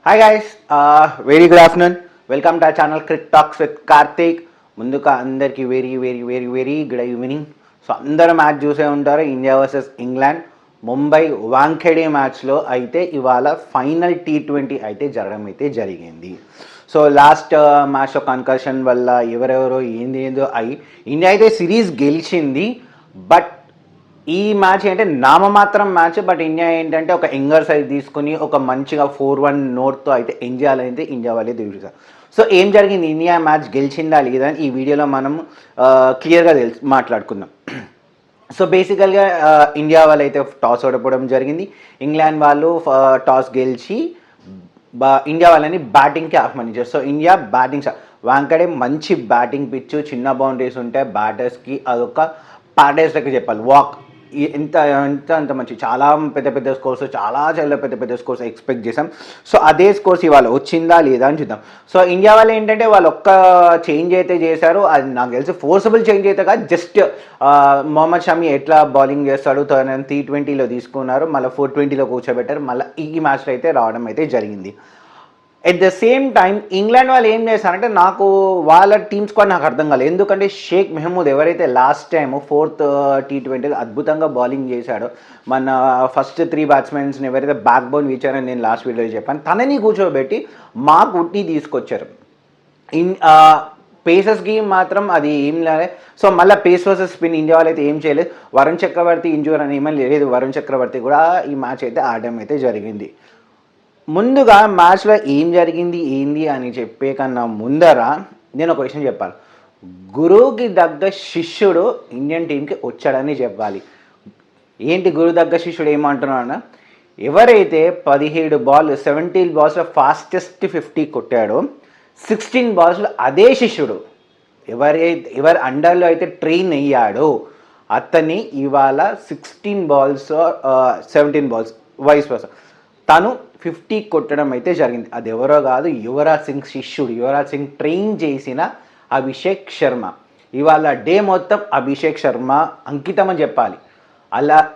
Hi guys, very good afternoon. Welcome to our channel Crick talks with Karthik. ముందుగా అందరికీ very very very very good evening. So అందరూ match చూసే ఉంటారు. India versus England Mumbai Wankhede మ్యాచ్లో అయితే ఇవాళ ఫైనల్ T20 అయితే జరగడం అయితే జరిగింది. సో లాస్ట్ మ్యాచ్లో కన్కషన్ వల్ల ఎవరెవరో ఏందో అయి ఇండియా అయితే సిరీస్ గెలిచింది. బట్ ఈ మ్యాచ్ అంటే నామమాత్రం మ్యాచ్. బట్ ఇండియా ఏంటంటే ఒక యంగర్ సైజ్ తీసుకుని ఒక మంచిగా 4-1 నోట్తో అయితే ఎంజాయ్ అయితే ఇండియా వాళ్ళే దిగుతారు. సో ఏం జరిగింది, ఇండియా మ్యాచ్ గెలిచిందా లేదా అని ఈ వీడియోలో మనం క్లియర్గా మాట్లాడుకుందాం. సో బేసికల్గా ఇండియా వాళ్ళు అయితే టాస్ ఓడిపోవడం జరిగింది. ఇంగ్లాండ్ వాళ్ళు టాస్ గెలిచి ఇండియా వాళ్ళని బ్యాటింగ్కి ఆహ్వానించారు. సో ఇండియా బ్యాటింగ్ వాంకడే మంచి బ్యాటింగ్ పిచ్చు, చిన్న బౌండరీస్ ఉంటాయి బ్యాటర్స్కి, అదొక ప్యారడైస్ లెక్క చెప్పాలి. అంత మంచి చాలా పెద్ద స్కోర్స్, చాలా పెద్ద స్కోర్స్ ఎక్స్పెక్ట్ చేసాం. సో అదే స్కోర్స్ ఇవాళ వచ్చిందా లేదా అని చూద్దాం. సో ఇండియా వాళ్ళు ఏంటంటే వాళ్ళు ఒక్క చేంజ్ అయితే చేశారు. అది నాకు తెలిసి ఫోర్సబుల్ చేంజ్ అయితే కాదు, జస్ట్ మొహమ్మద్ షమి ఎట్లా బౌలింగ్ చేస్తాడు T20లో తీసుకున్నారు, మళ్ళీ 420లో కూర్చోబెట్టారు, మళ్ళీ ఈ మ్యాచ్లో అయితే రావడం అయితే జరిగింది. At the same time England వాళ్ళు ఏం చేస్తారంటే నాకు వాళ్ళ టీమ్ స్క్వాడ్ నాకు అర్థం కాలేదు. ఎందుకంటే షేక్ మెహమూద్ ఎవరైతే లాస్ట్ టైం 4th T20 అద్భుతంగా బౌలింగ్ చేశాడో, మన ఫస్ట్ 3 బ్యాట్స్మెన్స్ని ఎవరైతే బ్యాక్ బోన్ ఇచ్చారని నేను లాస్ట్ వీడియోలో చెప్పాను, తనని కూర్చోబెట్టి మాకు ఉట్టి తీసుకొచ్చారు. పేసర్స్కి మాత్రం అది ఏం లేదు. సో మళ్ళీ పేస్ వర్సెస్ స్పిన్ ఇండియా వాళ్ళు అయితే ఏం చేయలేదు. వరుణ్ చక్రవర్తి ఇంజూర్ అని ఏమీ లేదు. వరుణ్ చక్రవర్తి కూడా ఈ మ్యాచ్ అయితే ఆడడం అయితే జరిగింది. ముందుగా మ్యాచ్లో ఏం జరిగింది ఏంది అని చెప్పే కన్నా ముందర నేను ఒక విషయం చెప్పాలి. గురువుకి దగ్గ శిష్యుడు ఇండియన్ టీంకి వచ్చాడని చెప్పాలి. ఏంటి గురువు దగ్గ శిష్యుడు ఏమంటున్నాడు? ఎవరైతే 17 balls ఫాస్టెస్ట్ 50 కొట్టాడో 16 balls అదే శిష్యుడు ఎవరి అండర్లో అయితే ట్రైన్ అయ్యాడో అతన్ని ఇవాళ 16 balls 17 balls వైస్ వర్సా తను 50 కొట్టడం అయితే జరిగింది. అది ఎవరో కాదు, యువరాజ్ సింగ్ శిష్యుడు, యువరాజ్ సింగ్ ట్రైన్ చేసిన అభిషేక్ శర్మ. ఇవాళ డే మొత్తం అభిషేక్ శర్మ అంకితం అని చెప్పాలి.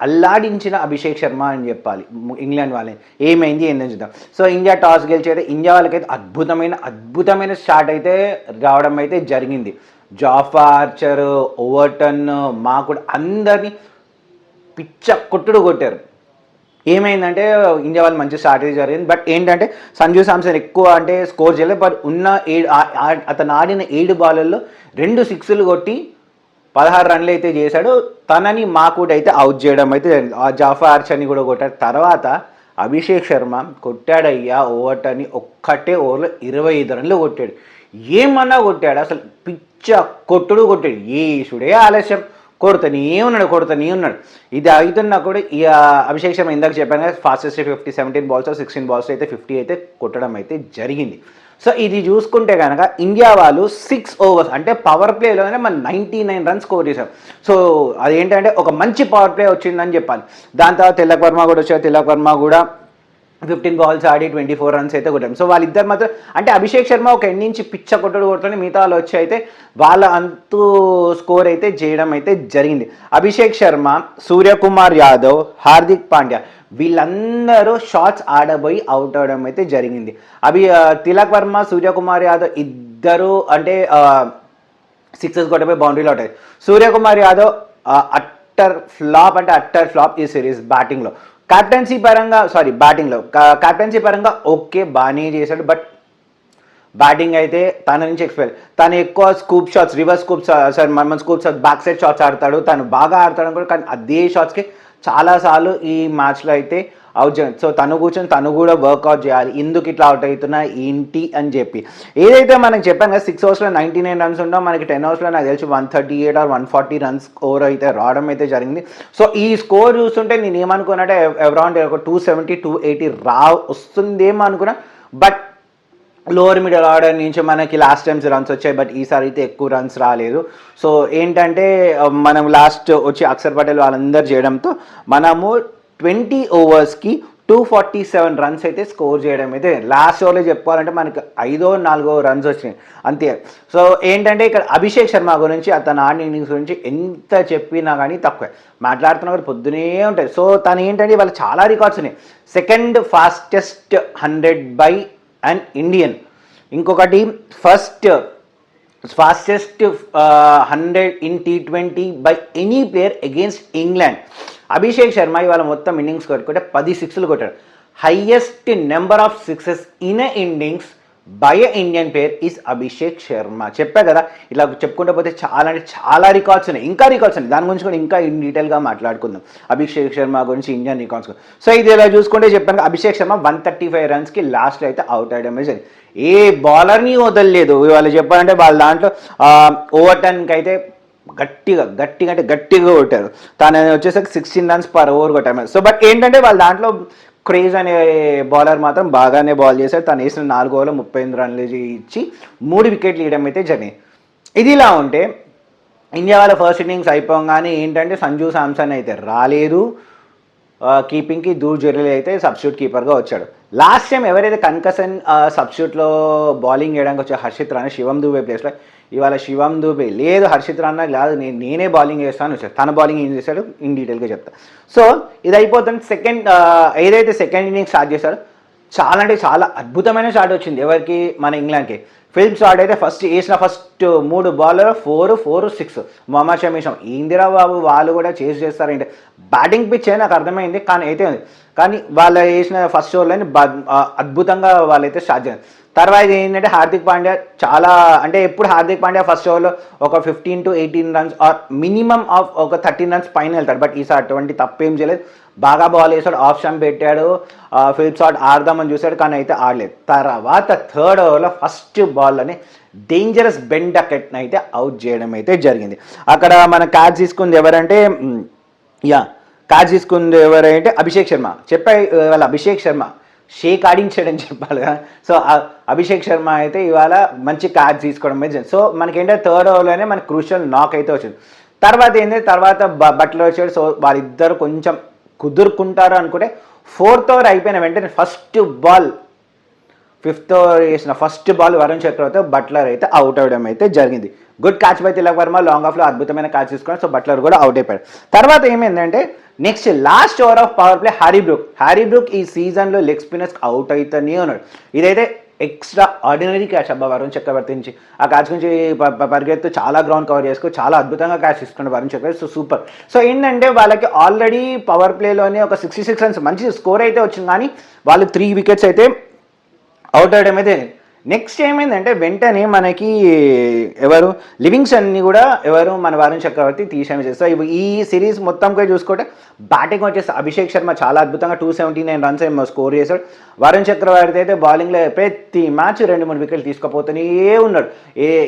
అల్లాడించిన అభిషేక్ శర్మ అని చెప్పాలి ఇంగ్లాండ్ వాళ్ళని. ఏమైంది ఏందని చూద్దాం. సో ఇండియా టాస్ గెలిచి అయితే ఇండియా వాళ్ళకైతే అద్భుతమైన స్టార్ట్ అయితే రావడం అయితే జరిగింది. జాఫా ఆర్చర్, ఓవర్టన్, మాకుడ్ అందరినీ పిచ్చ కొట్టారు. ఏమైందంటే ఇండియా వాళ్ళు మంచి స్ట్రాటజీ జరిగింది. బట్ ఏంటంటే సంజు శాంసన్ ఎక్కువ అంటే స్కోర్ చేయలేదు. బట్ అతను ఆడిన 7 బాల్లలో 2 6లు కొట్టి 16 రన్లు అయితే చేశాడు. తనని మాకుడ్ అయితే అవుట్ చేయడం అయితే జరిగింది. జాఫా ఆర్చర్ని కూడా కొట్టాడు. తర్వాత అభిషేక్ శర్మ కొట్టాడయ్యా ఓవర్టర్ని, ఒక్కటే ఓవర్లో 25 రన్లు కొట్టాడు. ఏమన్నా కొట్టాడు, అసలు పిచ్చ కొట్టాడు. ఏసుడే ఆలస్యం, కొడుతూనే ఉన్నాడు. ఇది అవుతున్నా కూడా ఈ అభిషేక్ శర్మ ఇందాక చెప్పాను కదా, ఫాస్టెస్ట్ 50 17 balls 16 balls అయితే 50 అయితే కొట్టడం అయితే జరిగింది. సో ఇది చూసుకుంటే కనుక ఇండియా వాళ్ళు 6 overs అంటే పవర్ ప్లేలోనే మన 99 runs స్కోర్ చేశారు. సో అదేంటంటే ఒక మంచి పవర్ ప్లే వచ్చిందని చెప్పాలి. దాని తర్వాత తిలక్ వర్మ కూడా వచ్చారు. తిలక్ వర్మ కూడా 15 balls ఆడి 24 runs అయితే కొట్టాం. సో వాళ్ళిద్దరు మాత్రం అంటే అభిషేక్ శర్మ ఒక ఎండ్ నుంచి పిచ్చ కొట్టుకొని మిగతా వాళ్ళు వచ్చి అయితే వాళ్ళ అంతు స్కోర్ అయితే చేయడం అయితే జరిగింది. అభిషేక్ శర్మ, సూర్యకుమార్ యాదవ్, హార్దిక్ పాండ్యా వీళ్ళందరూ షాట్స్ ఆడబోయి అవుట్ అవడం అయితే జరిగింది. తిలక్ వర్మ, సూర్యకుమార్ యాదవ్ ఇద్దరు అంటే 6 కొట్టబోయి బౌండరీలో అవుతాయి. సూర్యకుమార్ యాదవ్ అట్టర్ ఫ్లాప్ ఈ సిరీస్ బ్యాటింగ్లో. బ్యాటింగ్లో పరంగా ఓకే బాగానే చేశాడు. బట్ బ్యాటింగ్ అయితే తన నుంచి తను ఎక్కువ scoop shots, reverse scoops scoop shots, back side shots ఆడతాడు. తను బాగా ఆడతాడు కూడా, కానీ అదే షాట్స్కి చాలాసార్లు ఈ మ్యాచ్లో అయితే అవుట్ చేయాలి. సో తను కూడా వర్కౌట్ చేయాలి, ఎందుకు ఇట్లా అవుట్ అవుతున్నా ఏంటి అని చెప్పి. ఏదైతే మనకి చెప్పాను కదా 6 overs 99 runs ఉండవు, మనకి 10 overs నాకు తెలిసి 138 or 140 runs స్కోర్ అయితే రావడం అయితే జరిగింది. సో ఈ స్కోర్ చూస్తుంటే నేను ఏమనుకున్నాంటే అరౌండ్ 270 280 వస్తుందేమో అనుకున్నా. బట్ లోవర్ మిడిల్ ఆర్డర్ నుంచి మనకి లాస్ట్ టైమ్స్ రన్స్ వచ్చాయి, బట్ ఈసారి అయితే ఎక్కువ రన్స్ రాలేదు. సో ఏంటంటే మనం లాస్ట్ వచ్చి అక్షర్ పటేల్ వాళ్ళందరూ చేయడంతో మనము 20 overs 247 runs అయితే స్కోర్ చేయడం అయితే లాస్ట్ ఓవర్లో చెప్పుకోవాలంటే మనకి 5వ 4వ runs వచ్చినాయి అంతే. సో ఏంటంటే ఇక్కడ అభిషేక్ శర్మ గురించి, అతను ఆడిన ఇన్నింగ్స్ గురించి ఎంత చెప్పినా కానీ తక్కువే. మాట్లాడుతున్న వారు పొద్దునే ఉంటాయి. సో తను ఏంటంటే వాళ్ళు చాలా రికార్డ్స్ ఉన్నాయి. Second fastest 100 by an Indian. ఇంకొకటి fastest 100 in T20 by any player against England. Abhishek Sharma ఇవాళ మొత్తం ఇన్నింగ్స్ కొట్టుకుంటే 10 సిక్స్లు కొట్టాడు. Highest number of sixes in innings by Indian player is Abhishek Sharma. చెప్పా కదా, ఇలా చెప్పుకుంటూ పోతే చాలా అంటే చాలా రికార్డ్స్ ఉన్నాయి, ఇంకా రికార్డ్స్ ఉన్నాయి. దాని గురించి కూడా ఇంకా ఇన్ డీటెయిల్గా మాట్లాడుకుందాం, అభిషేక్ శర్మ గురించి, ఇండియన్ రికార్డ్స్. సో ఇది ఇలా చూసుకుంటే చెప్పాను, అభిషేక్ శర్మ 135 రన్స్కి లాస్ట్లో అయితే అవుట్ అయ్యడమే జరిగింది. ఏ బౌలర్ని వదలలేదు. వాళ్ళు చెప్పాలంటే వాళ్ళ దాంట్లో ఓవర్టర్న్కి అయితే గట్టిగా అంటే గట్టిగా కొట్టారు. తను వచ్చేసరికి 16 రన్స్ పర్ ఓవర్ కొట్టారు. సో బట్ ఏంటంటే వాళ్ళ దాంట్లో క్రేజ్ అనే బౌలర్ మాత్రం బాగానే బాల్ చేశారు. తను వేసిన 4 ఓవర్లు 38 రన్లు ఇచ్చి 3 వికెట్లు ఇవ్వడం అయితే జరిగింది. ఇది ఇలా ఉంటే ఇండియా వాళ్ళ ఫస్ట్ ఇన్నింగ్స్ అయిపోగానే ఏంటంటే సంజు శాంసన్ అయితే రాలేదు, కీపింగ్కి దూర్ జెర్రీ అయితే సబ్స్టిట్యూట్ కీపర్గా వచ్చాడు. లాస్ట్ టైం ఎవరైతే కన్కసన్ సబ్స్టిట్యూట్లో బౌలింగ్ చేయడానికి వచ్చే హర్షిత్ రాణా శివం దూబే ప్లేస్లో, ఇవాళ శివం దూబే లేదు, హర్షిత్ రాణా లేదు, నేనే బౌలింగ్ చేస్తాను వచ్చాడు. తన బౌలింగ్ ఏం చేశాడు ఇన్ డీటెయిల్గా చెప్తా. సో ఇది అయిపోతుంది. ఏదైతే సెకండ్ ఇన్నింగ్స్ స్టార్ట్ చేశాడో చాలా అంటే చాలా అద్భుతమైన స్టార్ట్ వచ్చింది ఎవరికి, మన ఇంగ్లాండ్కి. ఫిల్మ్ స్టార్ట్ అయితే వేసిన ఫస్ట్ 3 బాల్లో 4, 6. మొహమ్మద్ షమీ ఇందిరా బాబు వాళ్ళు కూడా చేస్తారంటే బ్యాటింగ్ పిచ్చే నాకు అర్థమైంది, కానీ వాళ్ళు వేసిన ఫస్ట్ ఓవర్లని అద్భుతంగా వాళ్ళైతే స్టార్ట్ చేయాలి. తర్వాత ఏంటంటే హార్దిక్ పాండ్యా చాలా అంటే ఎప్పుడు హార్దిక్ పాండ్యా ఫస్ట్ ఓవర్లో ఒక 15 to 18 runs or minimum of ఒక 13 రన్స్ పైన వెళ్తాడు. బట్ ఈసారి అటువంటి తప్పేం చేయలేదు, బాగా బాల్ వేసాడు, ఆఫ్ స్టంప్ పెట్టాడు, ఫిల్ప్ షాట్ ఆడదామని చూశాడు, కానీ అయితే ఆడలేదు. తర్వాత థర్డ్ ఓవర్లో ఫస్ట్ బాల్లోనే డేంజరస్ బెన్ డకెట్ని అయితే అవుట్ చేయడం అయితే జరిగింది. అక్కడ మన క్యాచ్ తీసుకుంది ఎవరంటే అభిషేక్ శర్మ. వాళ్ళ అభిషేక్ శర్మ షేక్ ఆడించాడని చెప్పాలి కదా. సో అభిషేక్ శర్మ అయితే ఇవాళ మంచి క్యాచ్ తీసుకోవడం అయితే. సో మనకేంటంటే థర్డ్ ఓవర్లోనే మనకి క్రూషియల్ నాక్ అయితే వచ్చింది. తర్వాత బట్లర్ వచ్చాడు. సో వాళ్ళిద్దరు కొంచెం కుదురుకుంటారు అనుకుంటే ఫోర్త్ ఓవర్ అయిపోయిన వెంటనే ఫిఫ్త్ ఓవర్ వేసిన ఫస్ట్ బాల్ వరుణ్ చక్రవర్తి బట్లర్ అయితే అవుట్ అవ్వడం అయితే జరిగింది. Good catch by Tilak Varma, long ఆఫ్లో అద్భుతమైన క్యాచ్ తీసుకున్నాడు. సో బట్లర్ కూడా అవుట్ అయిపోయాడు. తర్వాత ఏమైందంటే next last over of power play Harry Brook ఈ సీజన్లో లెగ్ స్పిన్నర్స్ అవుట్ అవుతానే ఉన్నాడు. ఇదైతే ఎక్స్ట్రా ఆర్డినరీ క్యాచ్ అబ్బా వరుణ్ చక్రవర్తి నుంచి. ఆ క్యాచ్ నుంచి పరిగెత్తు చాలా గ్రౌండ్ కవర్ చేసుకో, చాలా అద్భుతంగా క్యాచ్ తీసుకున్నాడు Varun Chakravarthy. So super. So ఏంటంటే వాళ్ళకి ఆల్రెడీ పవర్ ప్లేలోనే ఒక 66 రన్స్ మంచి స్కోర్ అయితే వచ్చింది, కానీ వాళ్ళు 3 వికెట్స్ అయితే అవుట్ అవ్వడం అయితే. నెక్స్ట్ ఏమైందంటే వెంటనే మనకి లివింగ్స్టన్ని కూడా మన వరుణ్ చక్రవర్తి తీసేమి చేస్తారు. ఈ సిరీస్ మొత్తంగా చూసుకుంటే బ్యాటింగ్ వచ్చేసి అభిషేక్ శర్మ చాలా అద్భుతంగా 279 రన్స్ ఏమో స్కోర్ చేశాడు. వరుణ్ చక్రవర్తి అయితే బౌలింగ్లో ప్రతి మ్యాచ్ 2-3 వికెట్లు తీసుకుపోతూనే ఉన్నాడు.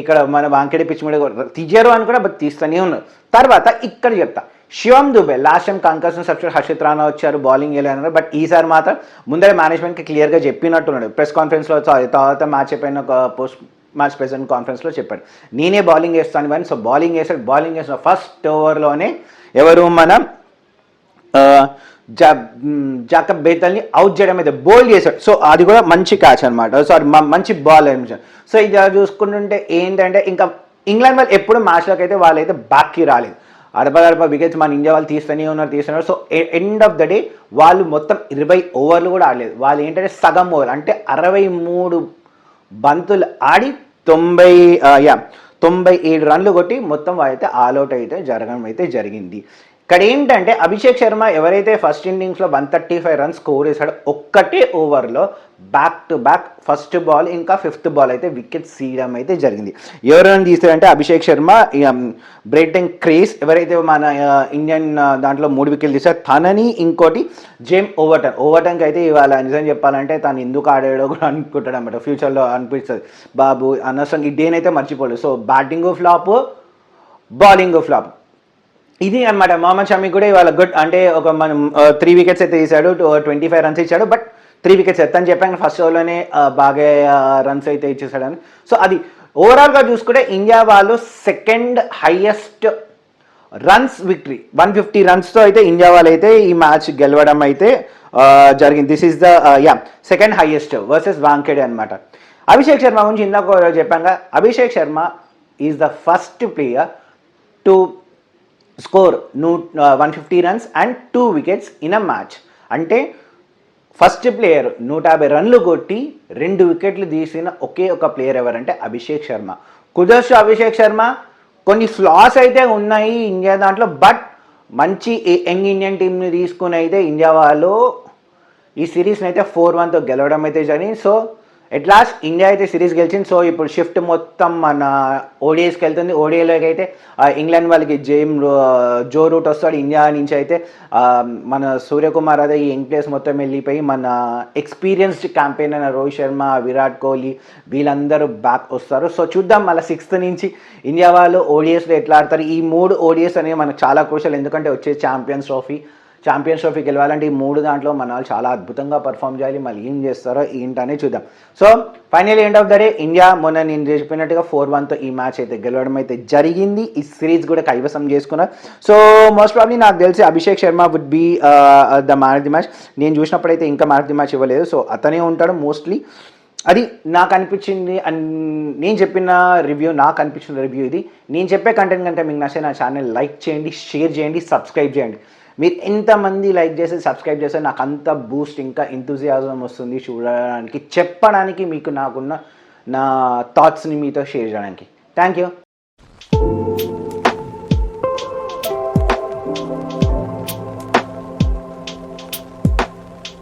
ఇక్కడ మన వాంకెడే పిచ్ మీద తీయరు అని కూడా బట్ తీస్తూనే ఉన్నాడు. తర్వాత ఇక్కడ చెప్తా, Shivam Dube last time concussion substitute Harshit Rana వచ్చారు, బౌలింగ్ వేయలేన్నారు. బట్ ఈసారి మాత్రం ముందరే మేనేజ్మెంట్కి క్లియర్గా చెప్పినట్టున్నాడు. ప్రెస్ కాన్ఫరెన్స్లో తర్వాత మ్యాచ్ అయిపోయిన పోస్ట్ మ్యాచ్ ప్రెసిడెంట్ కాన్ఫరెన్స్లో చెప్పాడు, నేనే బౌలింగ్ వేస్తాను కానీ. సో బౌలింగ్ చేసిన ఫస్ట్ ఓవర్లోనే మన జాకబ్ బేతల్ని అవుట్ చేయడం అయితే బౌల్ చేశాడు. సో అది కూడా మంచి క్యాచ్ అనమాట, మంచి బాల్ అనిపించాడు. సో ఇది చూసుకుంటుంటే ఏంటంటే ఇంకా ఇంగ్లాండ్ వాళ్ళు ఎప్పుడు మ్యాచ్లోకి అయితే వాళ్ళైతే బ్యాక్కి రాలేదు. అడప వికెట్స్ మన ఇండియా వాళ్ళు తీస్తూనే ఉన్నారు. So end of the day వాళ్ళు మొత్తం 20 ఓవర్లు కూడా ఆడలేదు. వాళ్ళు ఏంటంటే సగం ఓవర్ అంటే 63 బంతులు ఆడి 97 రన్లు కొట్టి మొత్తం వాళ్ళైతే ఆల్అౌట్ అయితే జరగడం అయితే జరిగింది. ఇక్కడ ఏంటంటే అభిషేక్ శర్మ ఎవరైతే ఫస్ట్ ఇన్నింగ్స్లో 135 రన్స్ స్కోర్ చేశాడో ఒక్కటే ఓవర్లో back to back first ball ఇంకా ఫిఫ్త్ బాల్ అయితే వికెట్ తీయడం అయితే జరిగింది. ఎవరైనా తీస్తారంటే అభిషేక్ శర్మ, బ్రేటన్ క్రేస్ ఎవరైతే మన ఇండియన్ దాంట్లో 3 వికెట్లు తీశారు తనని, ఇంకోటి జేమ్ ఓవర్టన్కి అయితే ఇవాళ నిజం చెప్పాలంటే తను ఎందుకు ఆడాడో కూడా అనుకుంటాడు అనమాట. ఫ్యూచర్లో అనిపిస్తుంది బాబు అనవసరం ఈ డేనైతే మర్చిపోలేదు. So batting flop, bowling flop ఇది అనమాట. మొహమ్మద్ షమీ కూడా ఇవాళ గుడ్ అంటే ఒక మనం 3 వికెట్స్ అయితే తీశాడు, 25 రన్స్ ఇచ్చాడు. బట్ 3 వికెట్స్ ఎత్తని చెప్పాను ఫస్ట్ ఓవర్లోనే బాగా రన్స్ అయితే ఇచ్చేసాడని. సో అది ఓవరాల్గా చూసుకుంటే ఇండియా వాళ్ళు సెకండ్ హైయెస్ట్ రన్స్ విక్టరీ 150 రన్స్తో అయితే ఇండియా వాళ్ళు అయితే ఈ మ్యాచ్ గెలవడం అయితే జరిగింది. This is the second highest versus Wankhede అనమాట. అభిషేక్ శర్మ గురించి ఇందాక చెప్పాక, Abhishek Sharma is the first player to score 150 runs and 2 wickets in a match. అంటే ఫస్ట్ ప్లేయర్ 150 రన్లు కొట్టి 2 వికెట్లు తీసిన ఒకే ఒక ప్లేయర్ ఎవరంటే అభిషేక్ శర్మ. కుదర్చు అభిషేక్ శర్మ, కొన్ని ఫ్లాస్ అయితే ఉన్నాయి ఇండియా దాంట్లో, బట్ మంచి యంగ్ ఇండియన్ టీంని తీసుకుని అయితే ఇండియా వాళ్ళు ఈ సిరీస్ని అయితే 4-1తో గెలవడం అయితే జరిగింది. సో ఎట్ లాస్ట్ ఇండియా అయితే సిరీస్ గెలిచింది. సో ఇప్పుడు షిఫ్ట్ మొత్తం మన ఓడిఐస్కి వెళ్తుంది. ఓడిఐలోకి అయితే ఇంగ్లాండ్ వాళ్ళకి జో రూట్ వస్తాడు. ఇండియా నుంచి అయితే మన సూర్యకుమార్ అదే ఈ యంగ్ ప్లేయర్స్ మొత్తం వెళ్ళిపోయి మన ఎక్స్పీరియన్స్డ్ క్యాంపెయిన్ అయిన రోహిత్ శర్మ, విరాట్ కోహ్లీ వీళ్ళందరూ బ్యాక్ వస్తారు. సో చూద్దాం మళ్ళీ 6th నుంచి ఇండియా వాళ్ళు ఓడిఎస్లో ఎట్లా ఆడతారు. ఈ 3 ఓడిఎస్ అనేవి మనకు చాలా క్రూషియల్, ఎందుకంటే వచ్చే ఛాంపియన్స్ ట్రోఫీ గెలవాలంటే ఈ 3 దాంట్లో మన వాళ్ళు చాలా అద్భుతంగా పర్ఫామ్ చేయాలి. మళ్ళీ ఏం చేస్తారో ఏంటనే చూద్దాం. So final end of the day India మొన్న నేను చెప్పినట్టుగా 4-1తో ఈ మ్యాచ్ అయితే గెలవడం అయితే జరిగింది. ఈ సిరీస్ కూడా కైవసం చేసుకున్నారు. సో మోస్ట్ ప్రాబ్లీ నాకు తెలిసి Abhishek Sharma would be the man of the match. నేను చూసినప్పుడైతే ఇంకా మ్యాన్ ఆఫ్ ది మ్యాచ్ ఇవ్వలేదు. సో అతనే ఉంటాడు మోస్ట్లీ. అది నాకు అనిపించింది అండ్ నేను చెప్పిన రివ్యూ, నాకు అనిపించిన రివ్యూ ఇది. నేను చెప్పే కంటెంట్ కంటే మీకు నచ్చే నా ఛానల్ లైక్ చేయండి, షేర్ చేయండి, సబ్స్క్రైబ్ చేయండి. మీరు ఎంతమంది లైక్ చేసి సబ్స్క్రైబ్ చేస్తే నాకు అంత బూస్ట్, ఇంకా ఎంతూజియాజం వస్తుంది చూడడానికి, చెప్పడానికి, మీకు నాకున్న నా థాట్స్ని మీతో షేర్ చేయడానికి. Thank you.